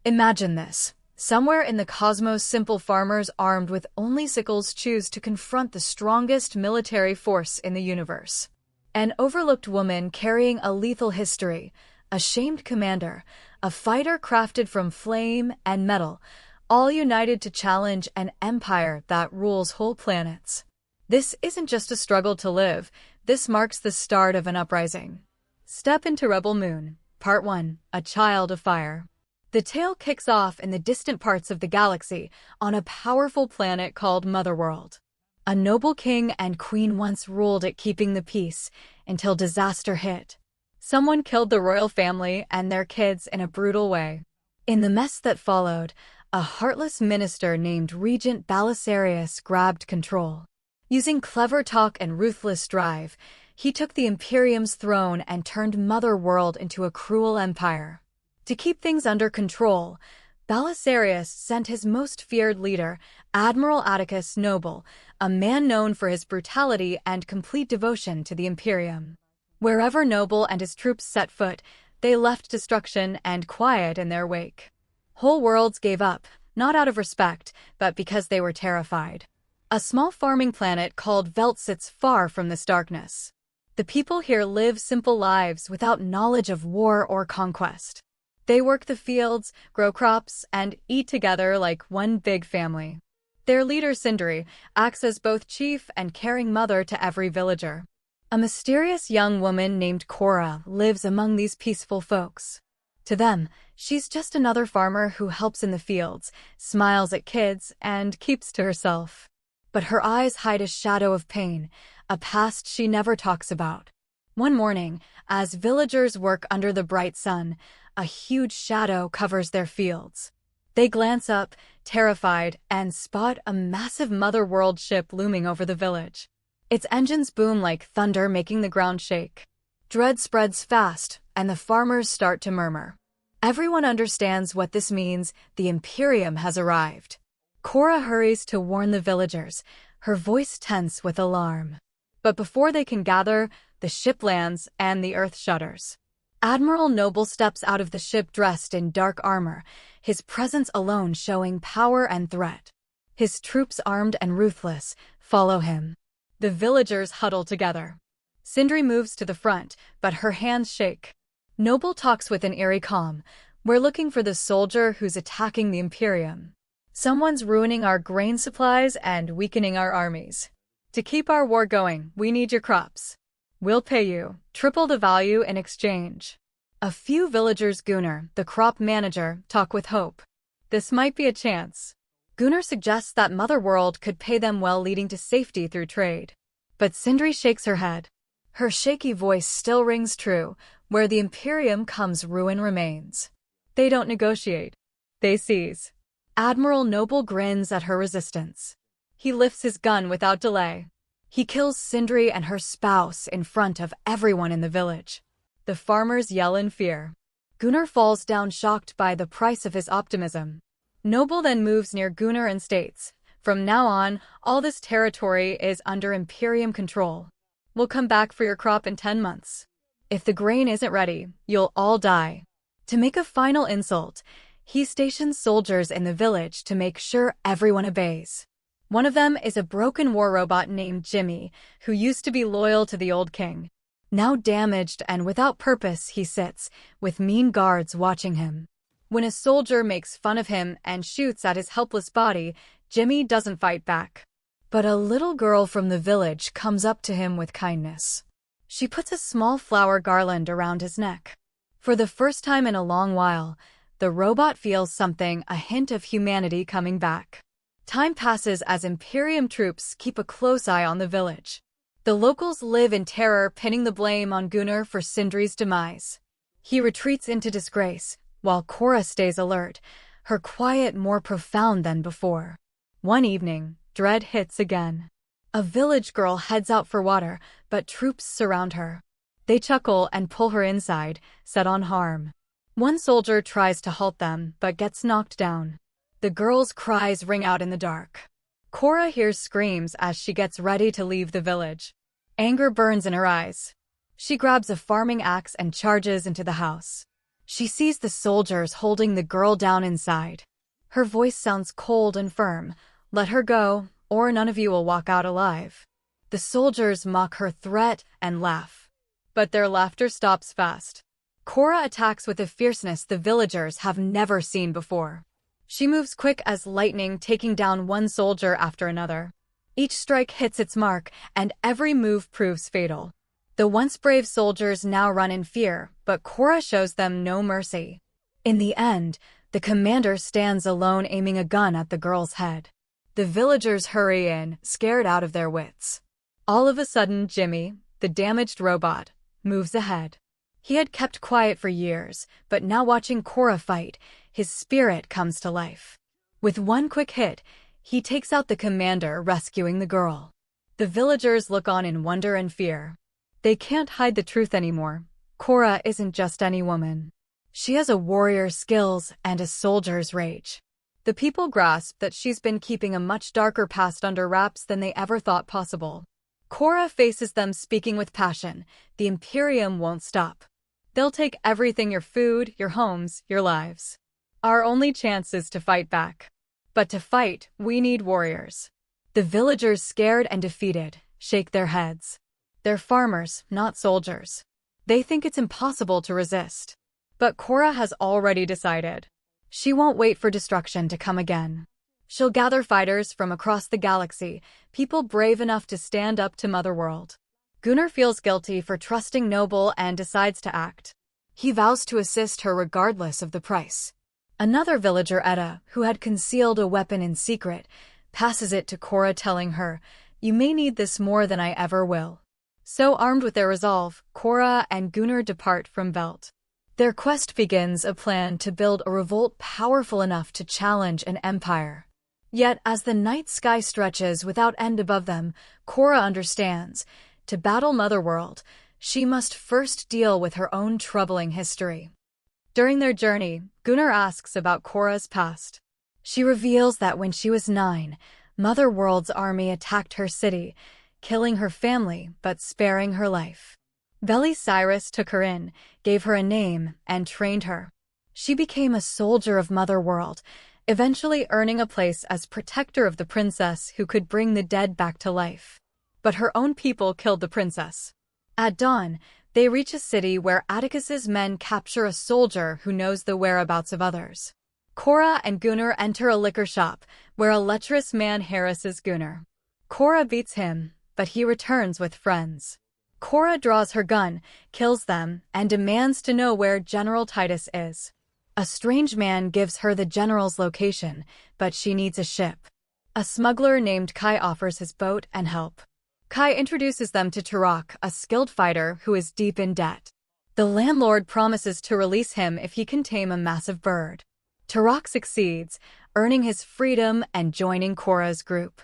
Imagine this. Somewhere in the cosmos, simple farmers armed with only sickles choose to confront the strongest military force in the universe. An overlooked woman carrying a lethal history, a shamed commander, a fighter crafted from flame and metal, all united to challenge an empire that rules whole planets. This isn't just a struggle to live, this marks the start of an uprising. Step into Rebel Moon, Part 1, A Child of Fire. The tale kicks off in the distant parts of the galaxy on a powerful planet called Motherworld. A noble king and queen once ruled it, keeping the peace until disaster hit. Someone killed the royal family and their kids in a brutal way. In the mess that followed, a heartless minister named Regent Veli Cyrus grabbed control. Using clever talk and ruthless drive, he took the Imperium's throne and turned Motherworld into a cruel empire. To keep things under control, Veli Cyrus sent his most feared leader, Admiral Atticus Noble, a man known for his brutality and complete devotion to the Imperium. Wherever Noble and his troops set foot, they left destruction and quiet in their wake. Whole worlds gave up, not out of respect, but because they were terrified. A small farming planet called Velt sits far from this darkness. The people here live simple lives without knowledge of war or conquest. They work the fields, grow crops, and eat together like one big family. Their leader, Sindri, acts as both chief and caring mother to every villager. A mysterious young woman named Cora lives among these peaceful folks. To them, she's just another farmer who helps in the fields, smiles at kids, and keeps to herself. But her eyes hide a shadow of pain, a past she never talks about. One morning, as villagers work under the bright sun, a huge shadow covers their fields. They glance up, terrified, and spot a massive Motherworld ship looming over the village. Its engines boom like thunder, making the ground shake. Dread spreads fast, and the farmers start to murmur. Everyone understands what this means. The Imperium has arrived. Cora hurries to warn the villagers, her voice tense with alarm. But before they can gather, the ship lands and the earth shudders. Admiral Noble steps out of the ship dressed in dark armor, his presence alone showing power and threat. His troops, armed and ruthless, follow him. The villagers huddle together. Sindri moves to the front, but her hands shake. Noble talks with an eerie calm. "We're looking for the soldier who's attacking the Imperium. Someone's ruining our grain supplies and weakening our armies. To keep our war going, we need your crops. We'll pay you triple the value in exchange." A few villagers, Gunnar, the crop manager, talk with hope. This might be a chance. Gunnar suggests that Motherworld could pay them well, leading to safety through trade. But Sindri shakes her head. Her shaky voice still rings true. Where the Imperium comes, ruin remains. They don't negotiate. They seize. Admiral Noble grins at her resistance. He lifts his gun without delay. He kills Sindri and her spouse in front of everyone in the village. The farmers yell in fear. Gunnar falls down, shocked by the price of his optimism. Noble then moves near Gunnar and states, "From now on, all this territory is under Imperium control. We'll come back for your crop in 10 months. If the grain isn't ready, you'll all die." To make a final insult, he stations soldiers in the village to make sure everyone obeys. One of them is a broken war robot named Jimmy, who used to be loyal to the old king. Now damaged and without purpose, he sits, with mean guards watching him. When a soldier makes fun of him and shoots at his helpless body, Jimmy doesn't fight back. But a little girl from the village comes up to him with kindness. She puts a small flower garland around his neck. For the first time in a long while, the robot feels something, a hint of humanity coming back. Time passes as Imperium troops keep a close eye on the village. The locals live in terror, pinning the blame on Gunnar for Sindri's demise. He retreats into disgrace, while Cora stays alert, her quiet more profound than before. One evening, dread hits again. A village girl heads out for water, but troops surround her. They chuckle and pull her inside, set on harm. One soldier tries to halt them, but gets knocked down. The girl's cries ring out in the dark. Cora hears screams as she gets ready to leave the village. Anger burns in her eyes. She grabs a farming axe and charges into the house. She sees the soldiers holding the girl down inside. Her voice sounds cold and firm. "Let her go, or none of you will walk out alive." The soldiers mock her threat and laugh. But their laughter stops fast. Korra attacks with a fierceness the villagers have never seen before. She moves quick as lightning, taking down one soldier after another. Each strike hits its mark, and every move proves fatal. The once brave soldiers now run in fear, but Korra shows them no mercy. In the end, the commander stands alone, aiming a gun at the girl's head. The villagers hurry in, scared out of their wits. All of a sudden, Jimmy, the damaged robot, moves ahead. He had kept quiet for years, but now watching Korra fight, his spirit comes to life. With one quick hit, he takes out the commander, rescuing the girl. The villagers look on in wonder and fear. They can't hide the truth anymore. Korra isn't just any woman. She has a warrior's skills and a soldier's rage. The people grasp that she's been keeping a much darker past under wraps than they ever thought possible. Korra faces them, speaking with passion. The Imperium won't stop. They'll take everything: your food, your homes, your lives. Our only chance is to fight back. But to fight, we need warriors. The villagers, scared and defeated, shake their heads. They're farmers, not soldiers. They think it's impossible to resist. But Korra has already decided. She won't wait for destruction to come again. She'll gather fighters from across the galaxy, people brave enough to stand up to Mother World. Gunnar feels guilty for trusting Noble and decides to act. He vows to assist her regardless of the price. Another villager, Etta, who had concealed a weapon in secret, passes it to Korra, telling her, "You may need this more than I ever will." So armed with their resolve, Korra and Gunnar depart from Velt. Their quest begins, a plan to build a revolt powerful enough to challenge an empire. Yet, as the night sky stretches without end above them, Korra understands, to battle Mother World, she must first deal with her own troubling history. During their journey, Gunnar asks about Korra's past. She reveals that when she was 9, Mother World's army attacked her city, killing her family but sparing her life. Veli Cyrus took her in, gave her a name, and trained her. She became a soldier of Mother World, eventually earning a place as protector of the princess who could bring the dead back to life. But her own people killed the princess. At dawn, they reach a city where Atticus's men capture a soldier who knows the whereabouts of others. Korra and Gunnar enter a liquor shop, where a lecherous man harasses Gunnar. Korra beats him, but he returns with friends. Korra draws her gun, kills them, and demands to know where General Titus is. A strange man gives her the general's location, but she needs a ship. A smuggler named Kai offers his boat and help. Kai introduces them to Turok, a skilled fighter who is deep in debt. The landlord promises to release him if he can tame a massive bird. Turok succeeds, earning his freedom and joining Korra's group.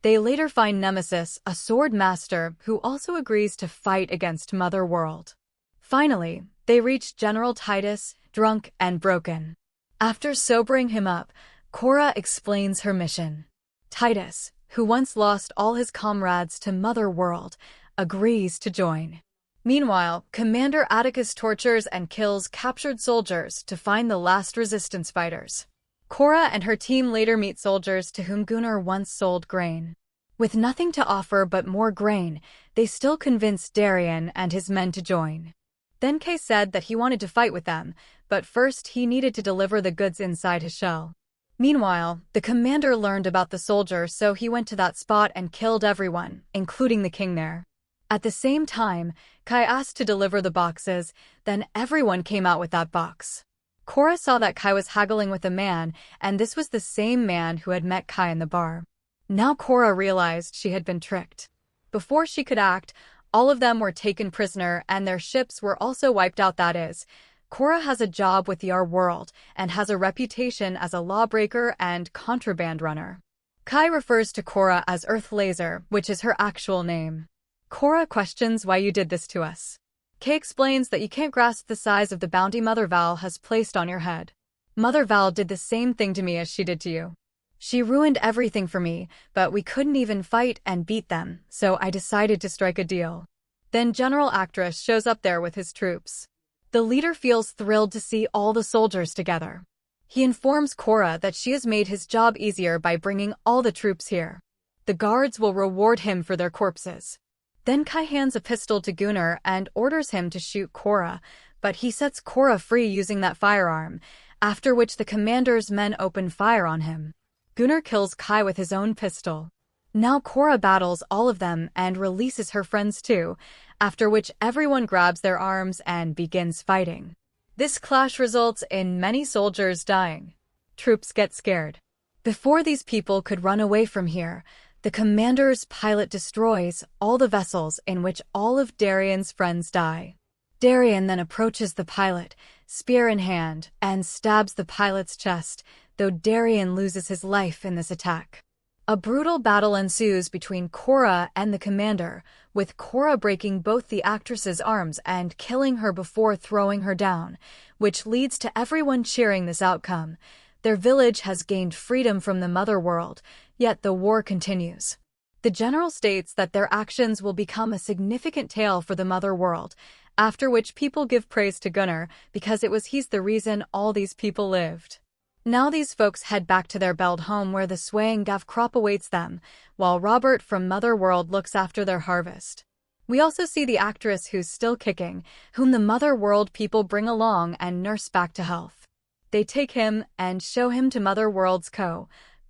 They later find Nemesis, a sword master who also agrees to fight against Mother World. Finally, they reach General Titus, drunk and broken. After sobering him up, Korra explains her mission. Titus, who once lost all his comrades to Mother World, agrees to join. Meanwhile, Commander Atticus tortures and kills captured soldiers to find the last resistance fighters. Korra and her team later meet soldiers to whom Gunnar once sold grain. With nothing to offer but more grain, they still convinced Darien and his men to join. Then Kay said that he wanted to fight with them, but first he needed to deliver the goods inside his shell. Meanwhile, the commander learned about the soldier, so he went to that spot and killed everyone, including the king there. At the same time, Kai asked to deliver the boxes, then everyone came out with that box. Korra saw that Kai was haggling with a man, and this was the same man who had met Kai in the bar. Now Korra realized she had been tricked. Before she could act, all of them were taken prisoner and their ships were also wiped out. That is, Korra has a job with our world and has a reputation as a lawbreaker and contraband runner. Kai refers to Korra as Earth Laser, which is her actual name. Korra questions why you did this to us. Kay explains that you can't grasp the size of the bounty Mother Val has placed on your head. Mother Val did the same thing to me as she did to you. She ruined everything for me, but we couldn't even fight and beat them, so I decided to strike a deal. Then General Actress shows up there with his troops. The leader feels thrilled to see all the soldiers together. He informs Korra that she has made his job easier by bringing all the troops here. The guards will reward him for their corpses. Then Kai hands a pistol to Gunnar and orders him to shoot Korra, but he sets Korra free using that firearm, after which the commander's men open fire on him. Gunnar kills Kai with his own pistol. Now Korra battles all of them and releases her friends too, after which everyone grabs their arms and begins fighting. This clash results in many soldiers dying. Troops get scared. Before these people could run away from here, the commander's pilot destroys all the vessels in which all of Darian's friends die. Darian then approaches the pilot, spear in hand, and stabs the pilot's chest, though Darian loses his life in this attack. A brutal battle ensues between Korra and the commander, with Korra breaking both the actress's arms and killing her before throwing her down, which leads to everyone cheering this outcome. Their village has gained freedom from the Mother World, yet the war continues. The general states that their actions will become a significant tale for the Mother World, after which people give praise to Gunnar because he's the reason all these people lived. Now these folks head back to their Beld home where the swaying Gav crop awaits them, while Robert from Mother World looks after their harvest. We also see the actress who's still kicking, whom the Mother World people bring along and nurse back to health. They take him and show him to Mother World's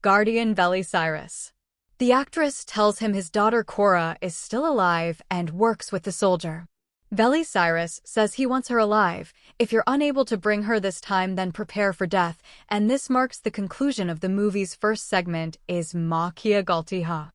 guardian Veli Cyrus. The actress tells him his daughter Korra is still alive and works with the soldier. Veli Cyrus says he wants her alive. If you're unable to bring her this time, then prepare for death, and this marks the conclusion of the movie's first segment is Ma Kia Galti Ha.